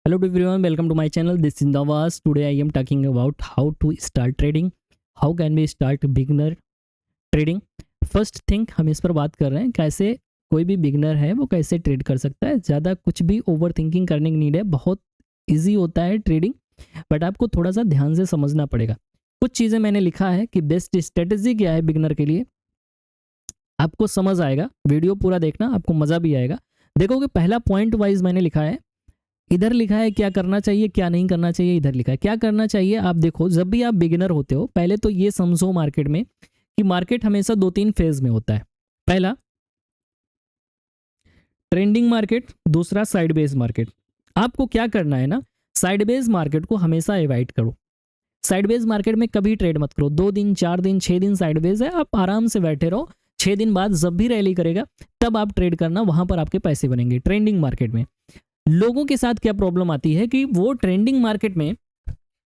Hello to everyone, welcome to my channel. This is Nawaz. Today I am talking about how to start trading. How can we start beginner trading? First thing हम इस पर बात कर रहे हैं कैसे कोई भी बिगनर है वो कैसे ट्रेड कर सकता है। ज़्यादा कुछ भी ओवर थिंकिंग करने की नीड है, बहुत इजी होता है ट्रेडिंग, बट आपको थोड़ा सा ध्यान से समझना पड़ेगा। कुछ चीज़ें मैंने लिखा है कि बेस्ट स्ट्रेटजी क्या है बिगनर के लिए, आपको समझ आएगा। वीडियो पूरा देखना, आपको मज़ा भी आएगा। देखोगे पहला पॉइंट वाइज मैंने लिखा है, इधर लिखा है क्या करना चाहिए क्या नहीं करना चाहिए, इधर लिखा है क्या करना चाहिए। आप देखो, जब भी आप बिगिनर होते हो पहले तो ये समझो मार्केट में कि मार्केट हमेशा 2-3 फेज में होता है। पहला ट्रेंडिंग मार्केट, दूसरा साइडवेज मार्केट। आपको क्या करना है ना, साइडवेज मार्केट को हमेशा अवॉइड करो। साइडवेज मार्केट में कभी ट्रेड मत करो। 2 दिन 4 दिन 6 दिन साइडवेज है, आप आराम से बैठे रहो। 6 दिन बाद जब भी रैली करेगा तब आप ट्रेड करना, वहां पर आपके पैसे बनेंगे। ट्रेंडिंग मार्केट में लोगों के साथ क्या प्रॉब्लम आती है कि वो ट्रेंडिंग मार्केट में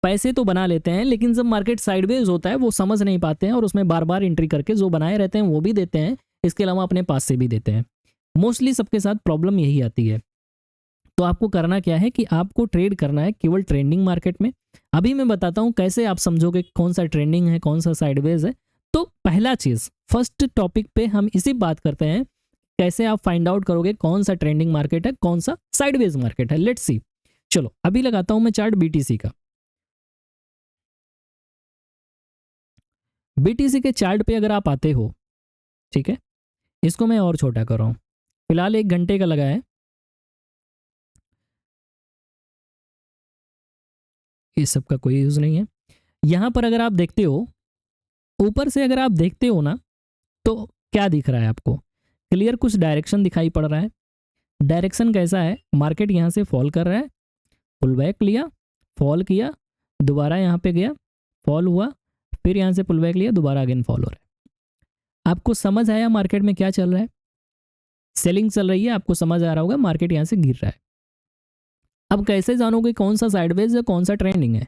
पैसे तो बना लेते हैं, लेकिन जब मार्केट साइडवेज होता है वो समझ नहीं पाते हैं और उसमें बार बार एंट्री करके जो बनाए रहते हैं वो भी देते हैं, इसके अलावा अपने पास से भी देते हैं। मोस्टली सबके साथ प्रॉब्लम यही आती है। तो आपको करना क्या है कि आपको ट्रेड करना है केवल ट्रेंडिंग मार्केट में। अभी मैं बताता हूँ कैसे आप समझोगे कौन सा ट्रेंडिंग है कौन सा साइडवेज है। तो पहला चीज़, फर्स्ट टॉपिक पे हम इसी बात करते हैं, कैसे आप फाइंड आउट करोगे कौन सा ट्रेंडिंग मार्केट है कौन सा साइडवेज मार्केट है। Let's see. चलो अभी लगाता हूं मैं चार्ट बीटीसी का। बीटीसी के चार्ट पे अगर आप आते हो, ठीक है, इसको मैं और छोटा कर रहा हूं, फिलहाल 1 घंटे का लगा है, इस सब का कोई यूज नहीं है। यहां पर अगर आप देखते हो, ऊपर से अगर आप देखते हो ना, तो क्या दिख रहा है आपको? क्लियर कुछ डायरेक्शन दिखाई पड़ रहा है। डायरेक्शन कैसा है, मार्केट यहां से फॉल कर रहा है, पुल बैक लिया, फॉल किया, दोबारा यहाँ पे गया, फॉल हुआ, फिर यहाँ से पुल बैक लिया, दोबारा अगेन फॉल हो रहा है। आपको समझ आया मार्केट में क्या चल रहा है? सेलिंग चल रही है, आपको समझ आ रहा होगा मार्केट यहाँ से गिर रहा है। अब कैसे जानोगे कौन सा साइडवेज है कौन सा ट्रेंडिंग है?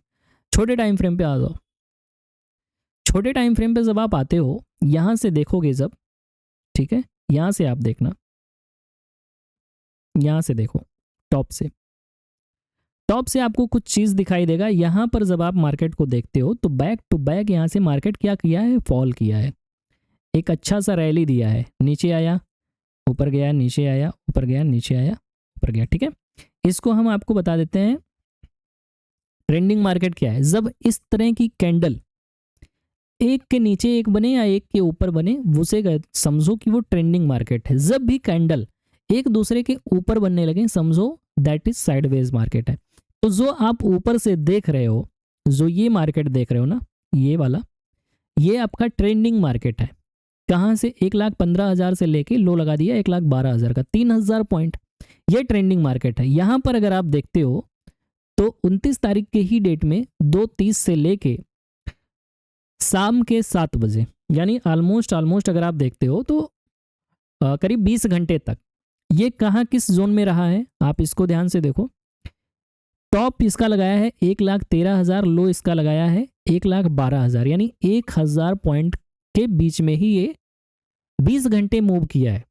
छोटे टाइम फ्रेम पे आ जाओ। छोटे टाइम फ्रेम पे जब आप आते हो, यहाँ से देखोगे जब, ठीक है, यहाँ से आप देखना, यहाँ से देखो, टॉप से आपको कुछ चीज़ दिखाई देगा। यहाँ पर जब आप मार्केट को देखते हो तो बैक टू बैक यहाँ से मार्केट क्या किया है, फॉल किया है। एक अच्छा सा रैली दिया है, नीचे आया, ऊपर गया, नीचे आया, ऊपर गया, नीचे आया, ऊपर गया, ठीक है। इसको हम आपको बता देते हैं ट्रेंडिंग मार्केट क्या है। जब इस तरह की कैंडल एक के नीचे एक बने या एक के ऊपर बने, उसे समझो कि वो ट्रेंडिंग मार्केट है। जब भी कैंडल एक दूसरे के ऊपर बनने लगे, समझो दैट इज साइडवेज मार्केट है। तो जो आप ऊपर से देख रहे हो, जो ये मार्केट देख रहे हो ना, ये वाला, ये आपका ट्रेंडिंग मार्केट है। कहाँ से? 1,15,000 से लेके लो लगा दिया 1,12,000 का, 3,000 पॉइंट, ये ट्रेंडिंग मार्केट है। यहाँ पर अगर आप देखते हो तो 29 तारीख के ही डेट में 2:30 से लेके शाम के 7 बजे, यानी ऑलमोस्ट अगर आप देखते हो तो करीब 20 घंटे तक ये कहाँ किस जोन में रहा है, आप इसको ध्यान से देखो। टॉप इसका लगाया है 1,13,000, लो इसका लगाया है 1,12,000, यानी 1,000 पॉइंट के बीच में ही ये 20 घंटे मूव किया है।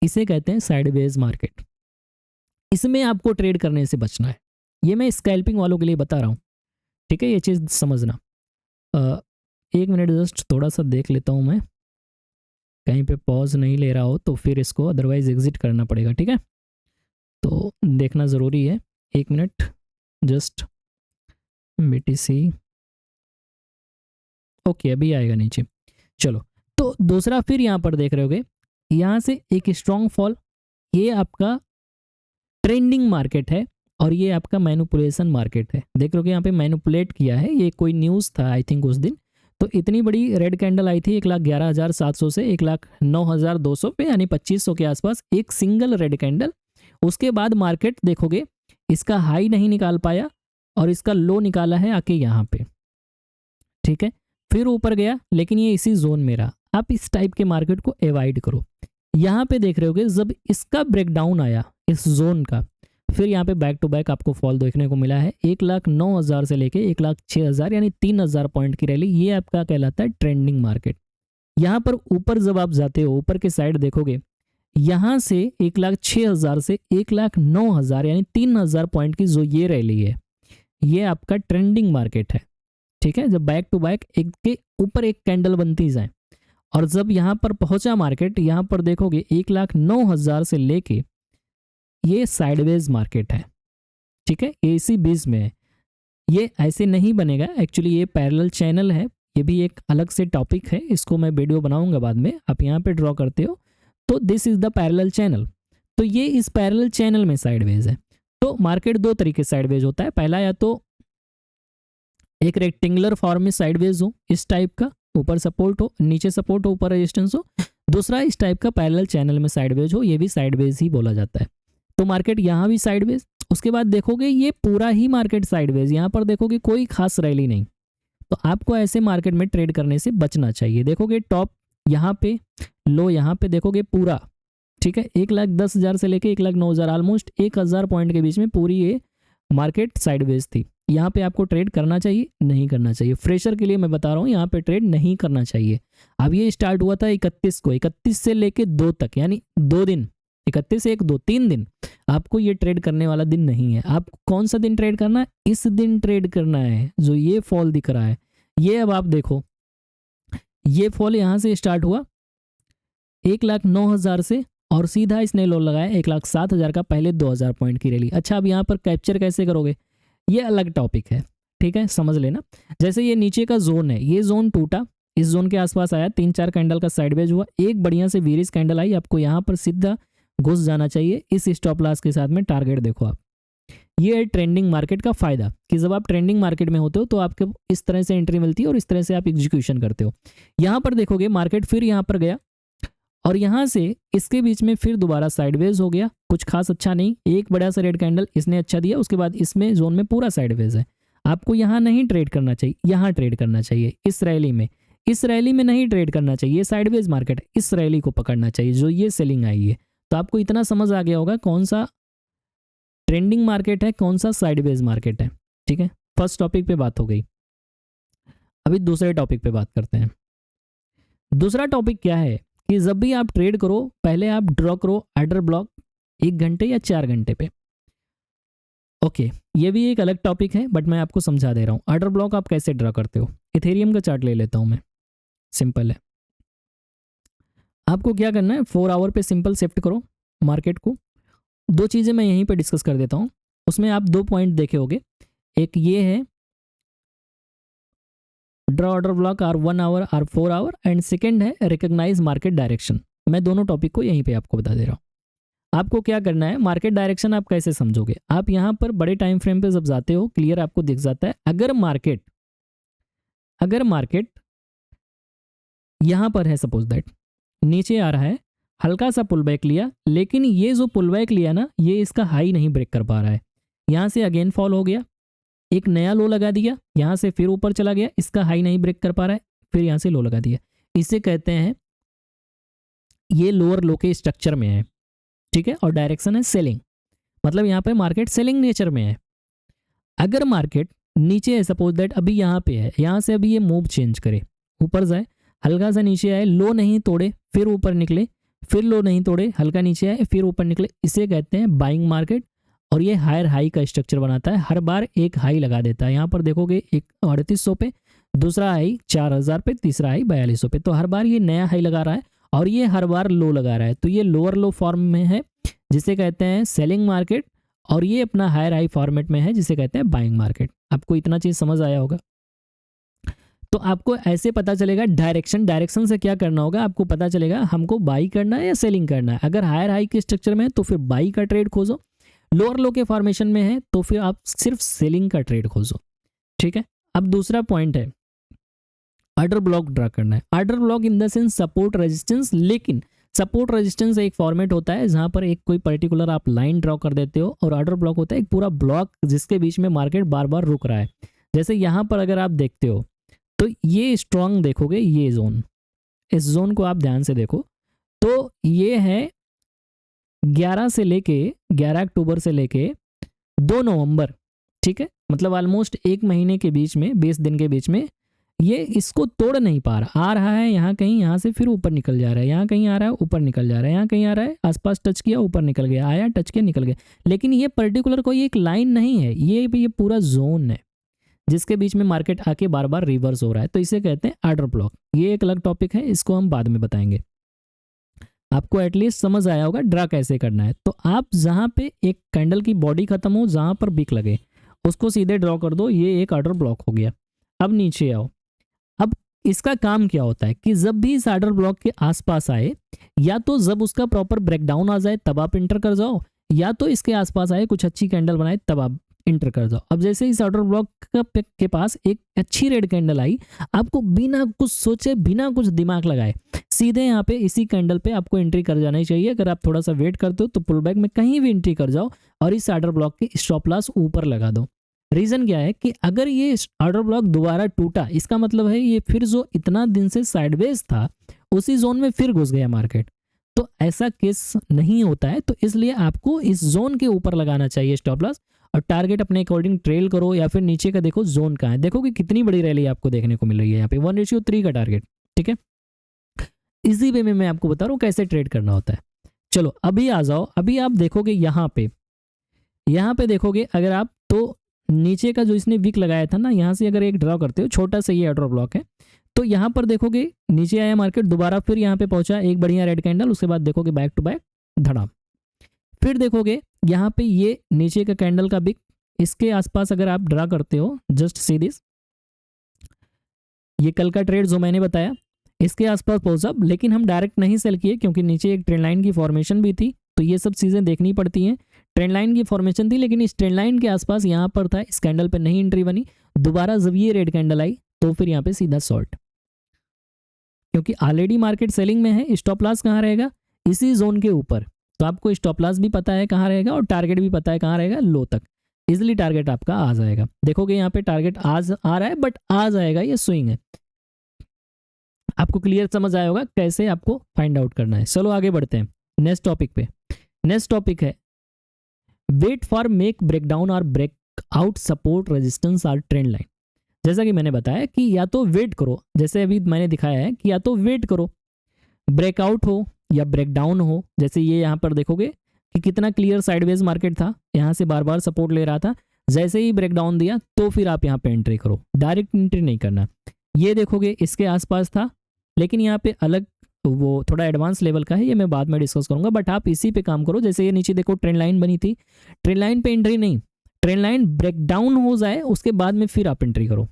इसे कहते हैं साइडवेज मार्केट। इसमें आपको ट्रेड करने से बचना है। ये मैं स्कैल्पिंग वालों के लिए बता रहा हूँ, ठीक है, ये चीज़ समझना। 1 मिनट जस्ट थोड़ा सा देख लेता हूँ मैं, कहीं पे पॉज नहीं ले रहा हो तो फिर इसको अदरवाइज एग्जिट करना पड़ेगा, ठीक है। तो देखना ज़रूरी है। 1 मिनट जस्ट, बीटीसी, ओके, अभी आएगा नीचे। चलो, तो दूसरा फिर यहाँ पर देख रहे होगे, यहाँ से एक स्ट्रॉन्ग फॉल, ये आपका ट्रेंडिंग मार्केट है और ये आपका मैनिपुलेशन मार्केट है। देख रहे हो कि यहाँ पे मैनिपुलेट किया है, ये कोई न्यूज़ था आई थिंक उस दिन। तो इतनी बड़ी रेड कैंडल आई थी 1,11,700 से 1,09,200 पे, यानी 2,500 के आसपास एक सिंगल रेड कैंडल। उसके बाद मार्केट देखोगे इसका हाई नहीं निकाल पाया और इसका लो निकाला है आके यहाँ पे, ठीक है। फिर ऊपर गया, लेकिन ये इसी जोन में रहा। आप इस टाइप के मार्केट को अवॉइड करो। यहाँ पे देख रहे होगे जब इसका ब्रेकडाउन आया इस जोन का, फिर यहाँ पे बैक टू बैक आपको फॉल देखने को मिला है 1,09,000 से लेके 1,06,000, यानी 3,000 पॉइंट की रैली। ये आपका कहलाता है ट्रेंडिंग मार्केट। यहाँ पर ऊपर जब आप जाते हो, ऊपर के साइड देखोगे यहाँ से 1,06,000 से 1,09,000 यानी 3,000 पॉइंट की जो ये रैली है, ये आपका ट्रेंडिंग मार्केट है। ठीक है, जब बैक टू बैक एक के ऊपर एक कैंडल बनती जाए, और जब यहाँ पर पहुंचा मार्केट, यहाँ पर देखोगे 1,09,000 से लेके ये साइडवेज मार्केट है। ठीक है, ये इसी बीच में है, ये ऐसे नहीं बनेगा। एक्चुअली ये पैरेलल चैनल है, ये भी एक अलग से टॉपिक है, इसको मैं वीडियो बनाऊंगा बाद में। आप यहाँ पे ड्रॉ करते हो तो this is the parallel channel, तो ये इस पैरेलल चैनल में साइडवेज है। तो मार्केट दो तरीके से साइडवेज होता है, पहला या तो एक रेक्टेंगुलर फॉर्म में साइडवेज हो इस टाइप का, ऊपर सपोर्ट हो नीचे सपोर्ट हो ऊपर रेजिस्टेंस हो, दूसरा इस टाइप का पैरेलल चैनल में साइडवेज हो, ये भी साइडवेज ही बोला जाता है। तो मार्केट यहाँ भी साइडवेज, उसके बाद देखोगे ये पूरा ही मार्केट साइडवेज, यहाँ पर देखोगे कोई खास रैली नहीं। तो आपको ऐसे मार्केट में ट्रेड करने से बचना चाहिए। देखोगे टॉप यहाँ पे, लो यहाँ पे देखोगे पूरा, ठीक है, 1,10,000 से लेके 1,09,000 ऑलमोस्ट 1,000 पॉइंट के बीच में पूरी ये मार्केट साइडवेज थी। यहाँ पे आपको ट्रेड करना चाहिए, नहीं करना चाहिए। फ्रेशर के लिए मैं बता रहा हूँ, यहाँ पे ट्रेड नहीं करना चाहिए। अब ये स्टार्ट हुआ था 31 को, 31 से लेके 2 तक, यानी 2 दिन, 31 1 2 3 दिन आपको ये ट्रेड करने वाला दिन नहीं है। आपको कौन सा दिन ट्रेड करना है? इस दिन ट्रेड करना है जो ये फॉल दिख रहा है। ये अब आप देखो, ये फॉल यहाँ से स्टार्ट हुआ 1,09,000 से, और सीधा इसने लो लगाया 1,07,000 का, पहले 2,000 पॉइंट की रैली। अच्छा, अब यहाँ पर कैप्चर कैसे करोगे, ये अलग टॉपिक है। ठीक है, समझ लेना। जैसे ये नीचे का जोन है, ये जोन टूटा, इस जोन के आसपास आया, 3-4 कैंडल का साइडवेज हुआ, एक बढ़िया से वीरिश कैंडल आई, आपको यहाँ पर सीधा घुस जाना चाहिए इस स्टॉप लॉस के साथ में। टारगेट देखो आप, ये है ट्रेंडिंग मार्केट का फायदा कि जब आप ट्रेंडिंग मार्केट में होते हो तो आपको इस तरह से एंट्री मिलती है और इस तरह से आप एग्जीक्यूशन करते हो। यहाँ पर देखोगे मार्केट फिर यहाँ पर गया, और यहाँ से इसके बीच में फिर दोबारा साइडवेज हो गया, कुछ खास अच्छा नहीं, एक बड़ा सा रेड कैंडल इसने अच्छा दिया, उसके बाद इसमें जोन में पूरा साइडवेज है। आपको यहाँ नहीं ट्रेड करना चाहिए, यहाँ ट्रेड करना चाहिए इस रैली में। इस रैली में नहीं ट्रेड करना चाहिए, साइडवेज मार्केट है, इस रैली को पकड़ना चाहिए जो ये सेलिंग आई है। तो आपको इतना समझ आ गया होगा कौन सा ट्रेंडिंग मार्केट है, कौन सा साइडवेज मार्केट है। ठीक है, फर्स्ट टॉपिक पे बात हो गई। अभी दूसरे टॉपिक पे बात करते हैं। दूसरा टॉपिक क्या है कि जब भी आप ट्रेड करो, पहले आप ड्रॉ करो ऑर्डर ब्लॉक 1 घंटे या 4 घंटे पे। ओके, ये भी एक अलग टॉपिक है, बट मैं आपको समझा दे रहा हूँ ऑर्डर ब्लॉक आप कैसे ड्रॉ करते हो। इथेरियम का चार्ट ले लेता हूँ मैं, सिंपल है। आपको क्या करना है, 4 आवर पे सिंपल शिफ्ट करो मार्केट को। 2 चीज़ें मैं यहीं पे डिस्कस कर देता हूँ, उसमें आप 2 पॉइंट देखे होंगे। एक ये है draw order block or 1 hour or 4 hour, and second है रिकॉग्नाइज मार्केट डायरेक्शन। मैं दोनों टॉपिक को यहीं पे आपको बता दे रहा हूँ। आपको क्या करना है, मार्केट डायरेक्शन आप कैसे समझोगे। आप यहाँ पर बड़े टाइम फ्रेम पे जब जाते हो, क्लियर आपको दिख जाता है। अगर मार्केट यहाँ पर है, सपोज दैट नीचे आ रहा है, हल्का सा पुल बैक लिया, लेकिन ये जो पुल बैक लिया ना, ये इसका हाई नहीं ब्रेक कर पा रहा है। यहाँ से अगेन फॉल हो गया, एक नया लो लगा दिया, यहाँ से फिर ऊपर चला गया, इसका हाई नहीं ब्रेक कर पा रहा है, फिर यहाँ से लो लगा दिया। इसे कहते हैं ये लोअर लो के स्ट्रक्चर में है। ठीक है, और डायरेक्शन है सेलिंग, मतलब यहाँ पे मार्केट सेलिंग नेचर में है। अगर मार्केट नीचे है, सपोज दैट अभी यहाँ पे है, यहाँ से अभी ये मूव चेंज करे, ऊपर जाए, हल्का सा नीचे आए, लो नहीं तोड़े, फिर ऊपर निकले, फिर लो नहीं तोड़े, हल्का नीचे आए, फिर ऊपर निकले, इसे कहते हैं बाइंग मार्केट। और ये हायर हाई का स्ट्रक्चर बनाता है, हर बार एक हाई लगा देता है। यहाँ पर देखोगे एक 3800 पे, दूसरा हाई 4000 पे, तीसरा हाई 4200 पे, तो हर बार ये नया हाई लगा रहा है और ये हर बार लो लगा रहा है। तो ये लोअर लो फॉर्म में है जिसे कहते हैं सेलिंग मार्केट, और ये अपना हायर हाई फॉर्मेट में है जिसे कहते हैं बाइंग मार्केट। आपको इतना चीज समझ आया होगा। तो आपको ऐसे पता चलेगा डायरेक्शन से क्या करना होगा, आपको पता चलेगा हमको बाई करना है या सेलिंग करना है। अगर हायर हाई के स्ट्रक्चर में है तो फिर बाई का ट्रेड खोजो, लोअर लो के फॉर्मेशन में है तो फिर आप सिर्फ सेलिंग का ट्रेड खोजो। ठीक है, अब दूसरा पॉइंट है ऑर्डर ब्लॉक ड्रा करना है। Order block in the sense support resistance, लेकिन सपोर्ट रेजिस्टेंस एक फॉर्मेट होता है जहां पर एक कोई पर्टिकुलर आप लाइन ड्रॉ कर देते हो, और ऑर्डर ब्लॉक होता है एक पूरा ब्लॉक जिसके बीच में मार्केट बार बार रुक रहा है। जैसे यहाँ पर अगर आप देखते हो तो ये स्ट्रॉन्ग देखोगे, ये जोन, इस जोन को आप ध्यान से देखो तो ये है 11 अक्टूबर से लेके 2 नवंबर। ठीक है, मतलब ऑलमोस्ट 1 महीने के बीच में, 20 दिन के बीच में ये इसको तोड़ नहीं पा रहा, आ रहा है यहाँ कहीं, यहाँ से फिर ऊपर निकल जा रहा है, यहाँ कहीं आ रहा है ऊपर निकल जा रहा है, यहाँ कहीं आ रहा है आसपास टच किया ऊपर निकल गया, आया टच किया निकल गया। लेकिन ये पर्टिकुलर कोई एक लाइन नहीं है, ये पूरा जोन है जिसके बीच में मार्केट आके बार बार रिवर्स हो रहा है, तो इसे कहते हैं ऑर्डर ब्लॉक। ये एक अलग टॉपिक है, इसको हम बाद में बताएंगे। आपको एटलीस्ट समझ आया होगा ड्रा कैसे करना है। तो आप जहाँ पे एक कैंडल की बॉडी खत्म हो, जहाँ पर बिक लगे, उसको सीधे ड्रॉ कर दो, ये एक ऑर्डर ब्लॉक हो गया। अब नीचे आओ। अब इसका काम क्या होता है कि जब भी इस ऑर्डर ब्लॉक के आसपास आए, या तो जब उसका प्रॉपर ब्रेकडाउन आ जाए तब आप इंटर कर जाओ, या तो इसके आसपास आए कुछ अच्छी कैंडल बनाए तब आप इंटर कर जाओ। अब जैसे इस ऑर्डर ब्लॉक के पास एक अच्छी रेड कैंडल आई, आपको बिना कुछ सोचे बिना कुछ दिमाग लगाए सीधे यहाँ पे इसी कैंडल पे आपको एंट्री कर जाना चाहिए। अगर आप थोड़ा सा वेट करते हो तो पुल बैक में कहीं भी एंट्री कर जाओ और इस ऑर्डर ब्लॉक के स्टॉप लॉस ऊपर लगा दो। रीजन क्या है कि अगर ये ऑर्डर ब्लॉक दोबारा टूटा, इसका मतलब है ये फिर जो इतना दिन से साइडवेज था उसी जोन में फिर घुस गया मार्केट। तो ऐसा केस नहीं होता है, तो इसलिए आपको इस जोन के ऊपर लगाना चाहिए स्टॉप लॉस, और टारगेट अपने अकॉर्डिंग ट्रेल करो, या फिर नीचे का देखो जोन कहाँ है। देखो कि कितनी बड़ी रैली आपको देखने को मिल रही है यहाँ पे 1:3 का टारगेट। ठीक है, इसी वे में मैं आपको बता रहा हूँ कैसे ट्रेड करना होता है। चलो अभी आ जाओ। अभी आप देखोगे यहाँ पे देखोगे अगर आप, तो नीचे का जो इसने विक लगाया था ना, यहाँ से अगर एक ड्रॉ करते हो, छोटा सा ये ऑर्डर ब्लॉक है, तो यहाँ पर देखोगे नीचे आया मार्केट, दोबारा फिर यहाँ पे पहुंचा एक बढ़िया रेड कैंडल, उसके बाद देखोगे बैक टू बैक धड़ाम। फिर देखोगे यहाँ पे ये नीचे का कैंडल का विक, इसके आसपास अगर आप ड्रा करते हो, जस्ट सी दिस, ये कल का ट्रेड जो मैंने बताया, इसके आसपास पहुंचा, लेकिन हम डायरेक्ट नहीं सेल किए क्योंकि नीचे एक ट्रेंड लाइन की फॉर्मेशन भी थी, तो ये सब चीज़ें देखनी पड़ती हैं। ट्रेंड लाइन की फॉर्मेशन थी, लेकिन इस ट्रेंड लाइन के आसपास यहाँ पर था, इस कैंडल पे नहीं एंट्री बनी। दोबारा जब ये रेड कैंडल आई तो फिर यहाँ पे सीधा शॉर्ट, क्योंकि ऑलरेडी मार्केट सेलिंग में है। स्टॉप लॉस कहाँ रहेगा? इसी जोन के ऊपर। तो आपको स्टॉप लॉस भी पता है कहाँ रहेगा और टारगेट भी पता है कहाँ रहेगा, लो तक इजिली टारगेट आपका आ जाएगा। देखोगे यहाँ पे टारगेट आज आ रहा है, बट आ जाएगा, ये स्विंग है। आपको क्लियर समझ आया होगा कैसे आपको फाइंड आउट करना है। चलो आगे बढ़ते हैं नेक्स्ट टॉपिक पे। नेक्स्ट टॉपिक है वेट फॉर मेक ब्रेकडाउन और ब्रेक आउट सपोर्ट रेजिस्टेंस और ट्रेंड लाइन। जैसा कि मैंने बताया कि या तो वेट करो, जैसे अभी मैंने दिखाया है कि या तो वेट करो ब्रेकआउट हो या ब्रेकडाउन हो। जैसे ये यहाँ पर देखोगे कि कितना क्लियर साइडवेज मार्केट था, यहाँ से बार बार सपोर्ट ले रहा था, जैसे ही ब्रेकडाउन दिया तो फिर आप यहाँ पे एंट्री करो, डायरेक्ट एंट्री नहीं करना। ये देखोगे इसके आसपास था, लेकिन यहाँ पे अलग वो थोड़ा एडवांस लेवल का है, ये मैं बाद में डिस्कस करूंगा, बट आप इसी पे काम करो। जैसे ये नीचे देखो ट्रेंड लाइन बनी थी, ट्रेंड लाइन पे एंट्री नहीं, ट्रेंड लाइन ब्रेकडाउन हो जाए उसके बाद में फिर आप एंट्री करो।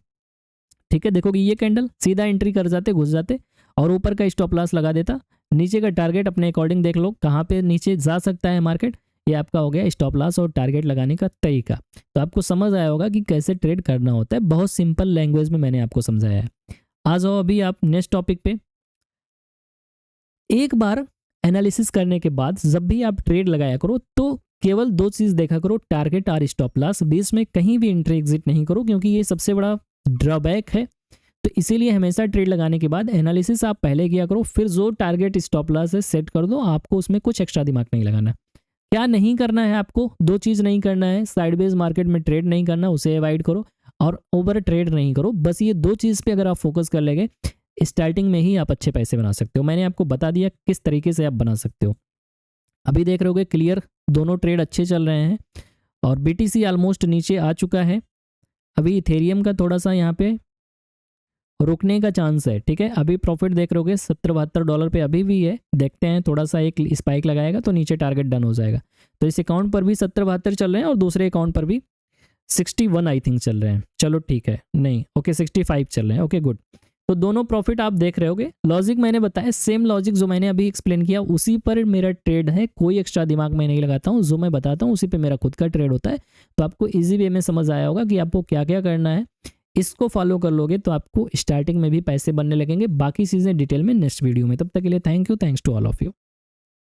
ठीक है, देखोगे ये कैंडल सीधा एंट्री कर जाते, घुस जाते और ऊपर का स्टॉप लॉस लगा देता। नीचे का टारगेट अपने अकॉर्डिंग देख लो कहाँ पे नीचे जा सकता है मार्केट। ये आपका हो गया स्टॉप लॉस और टारगेट लगाने का तरीका। तो आपको समझ आया होगा कि कैसे ट्रेड करना होता है, बहुत सिंपल लैंग्वेज में मैंने आपको समझाया है। आ जाओ अभी आप नेक्स्ट टॉपिक पे। एक बार एनालिसिस करने के बाद जब भी आप ट्रेड लगाया करो तो केवल दो चीज़ देखा करो, टारगेट और स्टॉप लॉस। बीच में कहीं भी एंट्री एग्जिट नहीं करो, क्योंकि ये सबसे बड़ा ड्रॉबैक है। तो इसीलिए हमेशा ट्रेड लगाने के बाद एनालिसिस आप पहले किया करो, फिर जो टारगेट स्टॉप लॉस है सेट कर दो। आपको उसमें कुछ एक्स्ट्रा दिमाग नहीं लगाना। क्या नहीं करना है आपको? दो चीज़ नहीं करना है, साइडवेज मार्केट में ट्रेड नहीं करना, उसे अवॉइड करो, और ओवर ट्रेड नहीं करो। बस ये दो चीज़ पे अगर आप फोकस कर लेंगे, स्टार्टिंग में ही आप अच्छे पैसे बना सकते हो। मैंने आपको बता दिया किस तरीके से आप बना सकते हो। अभी देख रहे होगे क्लियर, दोनों ट्रेड अच्छे चल रहे हैं और BTC ऑलमोस्ट नीचे आ चुका है। अभी इथेरियम का थोड़ा सा यहाँ पे रुकने का चांस है। ठीक है, अभी प्रॉफिट देख रहे होगे $70-72 पे अभी भी है। देखते हैं थोड़ा सा एक स्पाइक लगाएगा तो नीचे टारगेट डन हो जाएगा। तो इस अकाउंट पर भी 70-72 चल रहे हैं और दूसरे अकाउंट पर भी 61 आई थिंक चल रहे हैं। चलो ठीक है, नहीं ओके 65 चल रहे हैं। Okay good. तो दोनों प्रॉफिट आप देख रहे होगे। लॉजिक मैंने बताया, सेम लॉजिक जो मैंने अभी एक्सप्लेन किया उसी पर मेरा ट्रेड है। कोई एक्स्ट्रा दिमाग मैं नहीं लगाता हूँ, जो मैं बताता हूँ उसी पे मेरा खुद का ट्रेड होता है। तो आपको इजी वे में समझ आया होगा कि आपको क्या क्या करना है। इसको फॉलो कर लोगे तो आपको स्टार्टिंग में भी पैसे बनने लगेंगे। बाकी चीज़ें डिटेल में नेक्स्ट वीडियो में। तब तक के लिए thank you, thanks to all of you.